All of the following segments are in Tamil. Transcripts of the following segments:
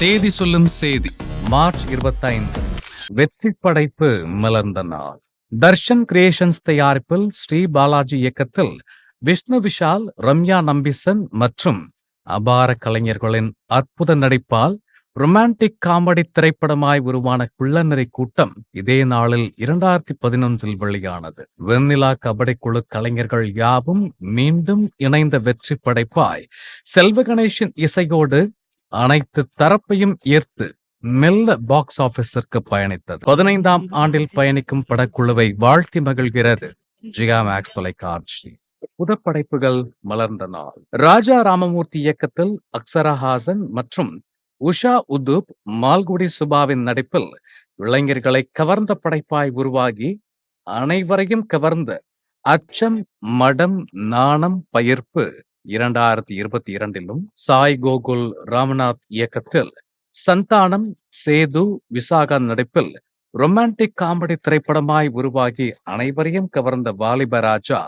தேதி சொல்லும் செய்தி மார்ச் 25 வெற்றி படைப்பு மலர்ந்த நாள். தர்ஷன் கிரியேஷன்ஸ் தயாரிப்பில் ஸ்ரீ பாலாஜி இயக்கத்தில் விஷ்ணு விஷால், ரம்யா நம்பிசன் மற்றும் அபார கலைஞர்களின் அற்புத நடிப்பால் ரொமான்டிக் காமெடி திரைப்படமாய் உருவான குள்ளநரி கூட்டம் இதே நாளில் 2011 வெளியானது. வெண்ணிலா கபடி குழு கலைஞர்கள் யாவும் மீண்டும் இணைந்த வெற்றி படைப்பாய் செல்வ கணேஷின் இசையோடு அனைத்து தரப்பையும் ஈர்த்து மெல்ல பாக்ஸ் ஆபீஸிற்கு பயணித்தது. 15ஆம் ஆண்டில் பயணிக்கும் படக்குழுவை வாழ்த்தி மகிழ்கிறது ஜியா மேக்ஸ் தொலைக்காட்சி. புதுப்படைப்புகள் மலர்ந்த நாள். ராஜா ராமமூர்த்தி இயக்கத்தில் அக்ஷரா ஹாசன் மற்றும் உஷா உதுப், மால்குடி சுபாவின் நடிப்பில் இளைஞர்களை கவர்ந்த படைப்பாய் உருவாகி அனைவரையும் கவர்ந்த அச்சம் மடம் நாணம் பயிர்ப்பு 2022 சாய் கோகுல் ராமநாத் இயக்கத்தில் சந்தானம், சேது, விசாகா நடிப்பில் ரொமான்டிக் காமெடி திரைப்படமாய் உருவாகி அனைவரையும் கவர்ந்த வாலிபராஜா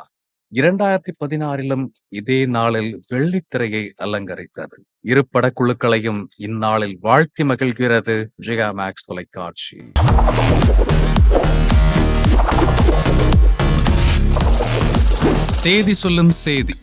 2016 இதே நாளில் வெள்ளித்திரையை அலங்கரித்தது. இரு படக்குழுக்களையும் இந்நாளில் வாழ்த்தி மகிழ்கிறது ஜியா மேக்ஸ் தொலைக்காட்சி. தேதி சொல்லும் செய்தி